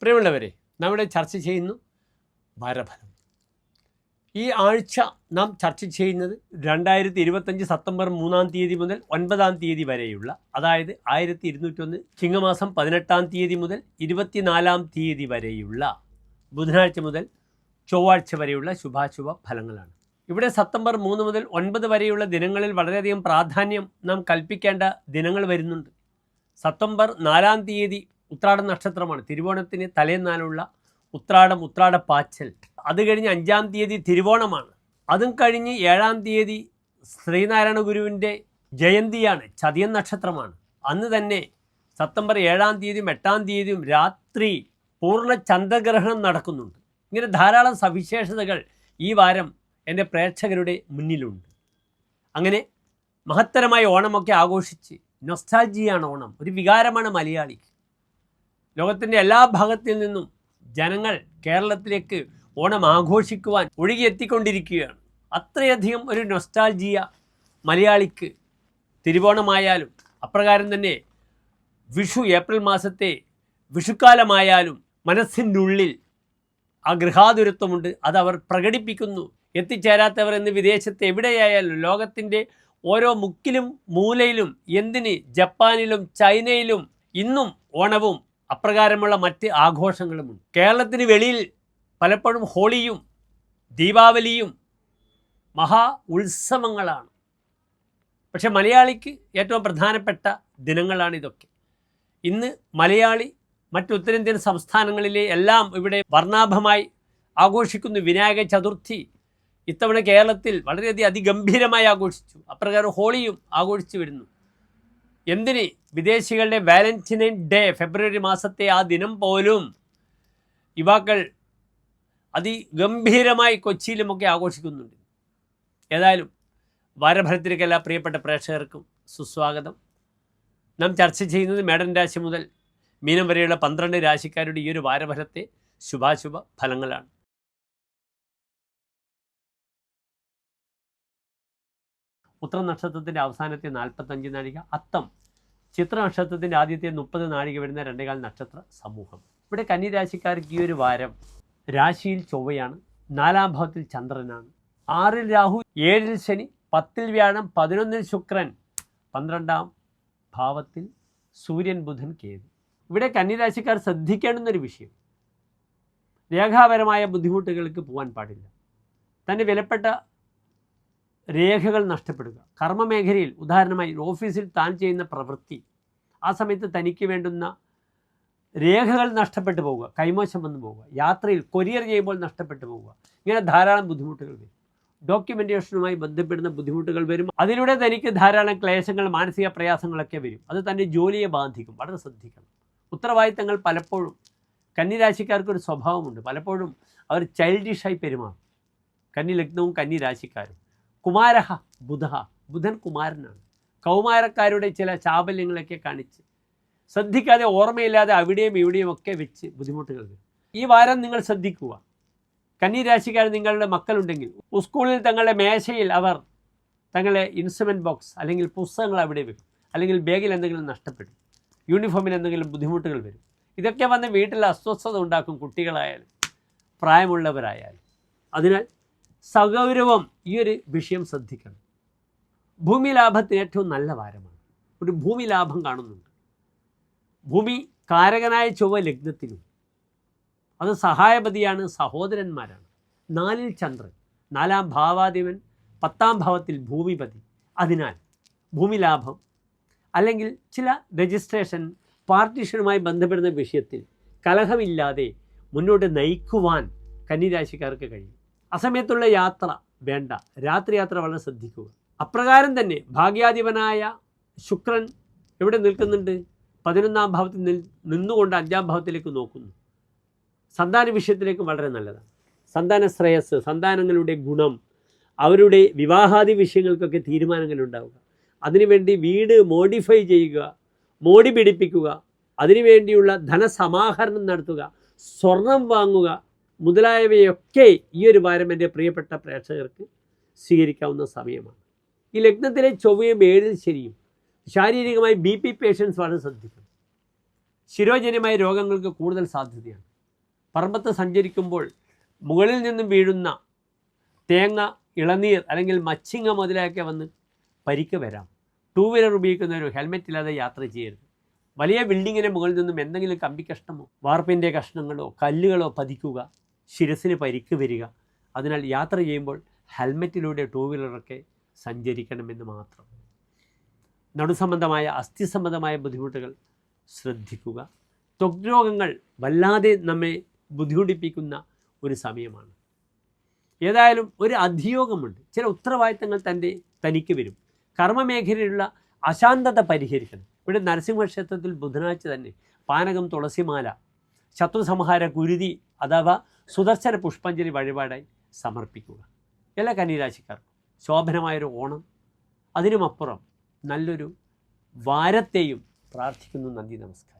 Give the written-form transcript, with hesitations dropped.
പ്രിയമുള്ളവരെ, നമ്മുടെ ചർച്ച ചെയ്യുന്നു വാരഫലം. ഈ ആഴ്ച നാം ചർച്ച ചെയ്യുന്നത് 2025 സെപ്റ്റംബർ 3-ാം തീയതി മുതൽ 9-ാം തീയതി വരെയുള്ള, അതായത് 1201 ചിങ്ങമാസം 18-ാം തീയതി മുതൽ 24-ാം തീയതി വരെയുള്ള, ബുധനാഴ്ച മുതൽ ചൊവ്വാഴ്ച വരെയുള്ള ശുഭാശുഭ ഫലങ്ങളാണ്. ഇവിടെ സെപ്റ്റംബർ 3 മുതൽ 9 വരെയുള്ള ദിനങ്ങളിൽ വളരെയധികം പ്രാധാന്യം നാം കൽപ്പിക്കേണ്ട ദിനങ്ങൾ വരുന്നുണ്ട്. സെപ്റ്റംബർ 4-ാം തീയതി ഉത്രാടം നക്ഷത്രമാണ്. തിരുവോണത്തിന് തലേന്നാലുള്ള ഉത്രാടപ്പാച്ചൽ. അത് കഴിഞ്ഞ് 5-ാം തീയതി തിരുവോണമാണ്. അതും കഴിഞ്ഞ് 7-ാം തീയതി ശ്രീനാരായണ ഗുരുവിൻ്റെ ജയന്തിയാണ്, ചതയൻ നക്ഷത്രമാണ്. അന്ന് തന്നെ സെപ്റ്റംബർ 7-ാം തീയതിയും 8-ാം തീയതിയും രാത്രി പൂർണ്ണ ചന്ദ്രഗ്രഹണം നടക്കുന്നുണ്ട്. ഇങ്ങനെ ധാരാളം സവിശേഷതകൾ ഈ വാരം എൻ്റെ പ്രേക്ഷകരുടെ മുന്നിലുണ്ട്. അങ്ങനെ മഹത്തരമായ ഓണമൊക്കെ ആഘോഷിച്ച്, നൊസ്റ്റാൾജിയാണ് ഓണം, ഒരു വികാരമാണ് മലയാളിക്ക്. ലോകത്തിൻ്റെ എല്ലാ ഭാഗത്തിൽ നിന്നും ജനങ്ങൾ കേരളത്തിലേക്ക് ഓണം ആഘോഷിക്കുവാൻ ഒഴുകിയെത്തിക്കൊണ്ടിരിക്കുകയാണ്. അത്രയധികം ഒരു നൊസ്റ്റാൾജിയ മലയാളിക്ക് തിരുവോണമായാലും, അപ്രകാരം തന്നെ വിഷു ഏപ്രിൽ മാസത്തെ വിഷുക്കാലമായാലും മനസ്സിൻ്റെ ഉള്ളിൽ ആ ഗൃഹാതുരത്വമുണ്ട്. അതവർ പ്രകടിപ്പിക്കുന്നു. എത്തിച്ചേരാത്തവർ എന്ന് വിദേശത്ത് എവിടെയായാലും, ലോകത്തിൻ്റെ ഓരോ മുക്കിലും മൂലയിലും, എന്തിന് ജപ്പാനിലും ചൈനയിലും ഇന്നും ഓണവും അപ്രകാരമുള്ള മറ്റ് ആഘോഷങ്ങളുമുണ്ട്. കേരളത്തിന് വെളിയിൽ പലപ്പോഴും ഹോളിയും ദീപാവലിയും മഹാ ഉത്സവങ്ങളാണ്. പക്ഷെ മലയാളിക്ക് ഏറ്റവും പ്രധാനപ്പെട്ട ദിനങ്ങളാണ് ഇതൊക്കെ. ഇന്ന് മലയാളി മറ്റ് ഉത്തരേന്ത്യൻ സംസ്ഥാനങ്ങളിലെ എല്ലാം ഇവിടെ വർണ്ണാഭമായി ആഘോഷിക്കുന്നു. വിനായക ചതുർത്ഥി ഇത്തവണ കേരളത്തിൽ വളരെയധികം അതിഗംഭീരമായി ആഘോഷിച്ചു. അപ്രകാരം ഹോളിയും ആഘോഷിച്ചു വരുന്നു. എന്തിന് വിദേശികളുടെ വാലന്റൈൻ ഡേ ഫെബ്രുവരി മാസത്തെ ആ ദിനം പോലും യുവാക്കൾ അതിഗംഭീരമായി കൊച്ചിയിലുമൊക്കെ ആഘോഷിക്കുന്നുണ്ട്. ഏതായാലും വാരഫലത്തിലേക്ക് എല്ലാ പ്രിയപ്പെട്ട പ്രേക്ഷകർക്കും സുസ്വാഗതം. നാം ചർച്ച ചെയ്യുന്നത് മേടൻ രാശി മുതൽ മീനം വരെയുള്ള 12 രാശിക്കാരുടെ ഈ ഒരു വാരഫലത്തെ ശുഭാശുഭ ഫലങ്ങളാണ്. ഉത്ര നക്ഷത്രത്തിൻ്റെ അവസാനത്തെ 45 നാഴിക, അത്തം ചിത്ര നക്ഷത്രത്തിൻ്റെ ആദ്യത്തെ 30 നാഴിക വരുന്ന 2 നക്ഷത്ര സമൂഹം. ഇവിടെ കന്നിരാശിക്കാർക്ക് ഈ ഒരു വാരം രാശിയിൽ ചൊവ്വയാണ്, 4-ാം ഭാവത്തിൽ ചന്ദ്രനാണ്, 6-ൽ രാഹു, 7-ൽ ശനി, 10-ൽ വ്യാഴം, 11-ൽ ശുക്രൻ, 12-ാം ഭാവത്തിൽ സൂര്യൻ, ബുധൻ, കേതു. ഇവിടെ കന്നിരാശിക്കാർ ശ്രദ്ധിക്കേണ്ടുന്നൊരു വിഷയം, രേഖാപരമായ ബുദ്ധിമുട്ടുകൾക്ക് പോകാൻ പാടില്ല. തൻ്റെ വിലപ്പെട്ട രേഖകൾ നഷ്ടപ്പെടുക. കർമ്മമേഖലയിൽ, ഉദാഹരണമായി ഓഫീസിൽ താൻ ചെയ്യുന്ന പ്രവൃത്തി, ആ സമയത്ത് തനിക്ക് വേണ്ടുന്ന രേഖകൾ നഷ്ടപ്പെട്ടു പോവുക, കൈമോശം വന്നു പോവുക, യാത്രയിൽ കൊറിയർ ചെയ്യുമ്പോൾ നഷ്ടപ്പെട്ടു പോവുക, ഇങ്ങനെ ധാരാളം ബുദ്ധിമുട്ടുകൾ വരും. ഡോക്യുമെൻറ്റേഷനുമായി ബന്ധപ്പെടുന്ന ബുദ്ധിമുട്ടുകൾ വരും. അതിലൂടെ തനിക്ക് ധാരാളം ക്ലേശങ്ങൾ, മാനസിക പ്രയാസങ്ങളൊക്കെ വരും. അത് തൻ്റെ ജോലിയെ ബാധിക്കും. വളരെ ശ്രദ്ധിക്കണം. ഉത്തരവാദിത്തങ്ങൾ പലപ്പോഴും കന്നിരാശിക്കാർക്കൊരു സ്വഭാവമുണ്ട്. പലപ്പോഴും അവർ ചൈൽഡിഷായി പെരുമാറും. കന്നി ലഗ്നവും കന്നി രാശിക്കാരും. കുമാരഹ ബുധ, ബുധൻ കുമാരനാണ്. കൗമാരക്കാരുടെ ചില ചാബല്യങ്ങളൊക്കെ കാണിച്ച് ശ്രദ്ധിക്കാതെ, ഓർമ്മയില്ലാതെ അവിടെയും ഇവിടെയും ഒക്കെ വെച്ച് ബുദ്ധിമുട്ടുകൾ വരും. ഈ വാരം നിങ്ങൾ ശ്രദ്ധിക്കുക. കന്നിരാശിക്കാർ നിങ്ങളുടെ മക്കളുണ്ടെങ്കിൽ സ്കൂളിൽ തങ്ങളുടെ മേശയിൽ അവർ തങ്ങളുടെ ഇൻസ്ട്രുമെൻറ്റ് ബോക്സ് അല്ലെങ്കിൽ പുസ്തകങ്ങൾ അവിടെ വെക്കും, അല്ലെങ്കിൽ ബാഗിൽ എന്തെങ്കിലും നഷ്ടപ്പെടും, യൂണിഫോമിൽ എന്തെങ്കിലും ബുദ്ധിമുട്ടുകൾ വരും. ഇതൊക്കെ വന്ന് വീട്ടിൽ അസ്വസ്ഥത ഉണ്ടാക്കും, കുട്ടികളായാലും പ്രായമുള്ളവരായാലും. അതിനാൽ സഗൗരവം ഈ ഒരു വിഷയം ശ്രദ്ധിക്കണം. ഭൂമി ലാഭത്തിന് ഏറ്റവും നല്ല വാരമാണ്. ഒരു ഭൂമി ലാഭം കാണുന്നുണ്ട്. ഭൂമി കാരകനായ ചൊവ്വ ലഗ്നത്തിലും, അത് സഹായപതിയാണ്, സഹോദരന്മാരാണ്. 4-ൽ ചന്ദ്രൻ, 4-ാം ഭാവാധിപൻ, 10-ാം ഭാവത്തിൽ ഭൂമിപതി. അതിനാൽ ഭൂമി ലാഭം അല്ലെങ്കിൽ ചില രജിസ്ട്രേഷൻ, പാർട്ടീഷനുമായി ബന്ധപ്പെടുന്ന വിഷയത്തിൽ കലഹമില്ലാതെ മുന്നോട്ട് നയിക്കുവാൻ കന്നിരാശിക്കാർക്ക് കഴിയും. അസമയത്തുള്ള യാത്ര വേണ്ട. രാത്രി യാത്ര വളരെ ശ്രദ്ധിക്കുക. അപ്രകാരം തന്നെ ഭാഗ്യാധിപനായ ശുക്രൻ എവിടെ നിൽക്കുന്നുണ്ട്? 11-ാം ഭാവത്തിൽ നിന്നുകൊണ്ട് 5-ാം ഭാവത്തിലേക്ക് നോക്കുന്നു. സന്താന വിഷയത്തിലേക്ക് വളരെ നല്ലതാണ്. സന്താന ശ്രേയസ്, സന്താനങ്ങളുടെ ഗുണം, അവരുടെ വിവാഹാദി വിഷയങ്ങൾക്കൊക്കെ തീരുമാനങ്ങൾ ഉണ്ടാവുക. അതിനുവേണ്ടി വീട് മോഡിഫൈ ചെയ്യുക, മോടി പിടിപ്പിക്കുക, അതിനുവേണ്ടിയുള്ള ധനസമാഹരണം നടത്തുക, സ്വർണം വാങ്ങുക മുതലായവയൊക്കെ ഈ ഒരു വാരം എൻ്റെ പ്രിയപ്പെട്ട പ്രേക്ഷകർക്ക് സ്വീകരിക്കാവുന്ന സമയമാണ്. ഈ ലഗ്നത്തിലെ ചൊവ്വയും 7-ൽ ശനിയും ശാരീരികമായി BP പേഷ്യൻസ് വളരെ ശ്രദ്ധിക്കണം. ശിരോജന്യമായ രോഗങ്ങൾക്ക് കൂടുതൽ സാധ്യതയാണ്. പറമ്പത്ത് സഞ്ചരിക്കുമ്പോൾ മുകളിൽ നിന്നും വീഴുന്ന തേങ്ങ, ഇളനീർ അല്ലെങ്കിൽ മച്ചിങ്ങ മുതലൊക്കെ വന്ന് പരിക്ക് വരാം. 2 വീലർ ഉപയോഗിക്കുന്നവർ ഹെൽമെറ്റ് ഇല്ലാതെ യാത്ര ചെയ്യരുത്. വലിയ ബിൽഡിങ്ങിന് മുകളിൽ നിന്നും എന്തെങ്കിലും കമ്പി കഷ്ണമോ വാർപ്പിൻ്റെ കഷ്ണങ്ങളോ കല്ലുകളോ പതിക്കുക, ശിരസിന് പരിക്ക് വരിക. അതിനാൽ യാത്ര ചെയ്യുമ്പോൾ ഹെൽമെറ്റിലൂടെ 2 വീലറൊക്കെ സഞ്ചരിക്കണമെന്ന് മാത്രം. നടുസംബന്ധമായ അസ്ഥി സംബന്ധമായ ബുദ്ധിമുട്ടുകൾ ശ്രദ്ധിക്കുക. ത്വക്ക് രോഗങ്ങൾ വല്ലാതെ നമ്മെ ബുദ്ധിമുട്ടിപ്പിക്കുന്ന ഒരു സമയമാണ്. ഏതായാലും ഒരു അധിയോഗമുണ്ട്. ചില ഉത്തരവാദിത്തങ്ങൾ തനിക്ക് വരും. കർമ്മമേഖലയിലുള്ള അശാന്തത പരിഹരിക്കണം. ഇവിടെ നരസിംഹക്ഷേത്രത്തിൽ ബുധനാഴ്ച തന്നെ പാനകം, തുളസിമാല, ശത്രുസംഹാര കുരുതി അഥവാ സുദർശന പുഷ്പാഞ്ജലി വഴിപാടായി സമർപ്പിക്കുക. എല്ലാ കന്നിരാശിക്കാർക്കും ശോഭനമായൊരു ഓണം, അതിനുമപ്പുറം നല്ലൊരു വാരത്തെയും പ്രാർത്ഥിക്കുന്നു. നന്ദി, നമസ്കാരം.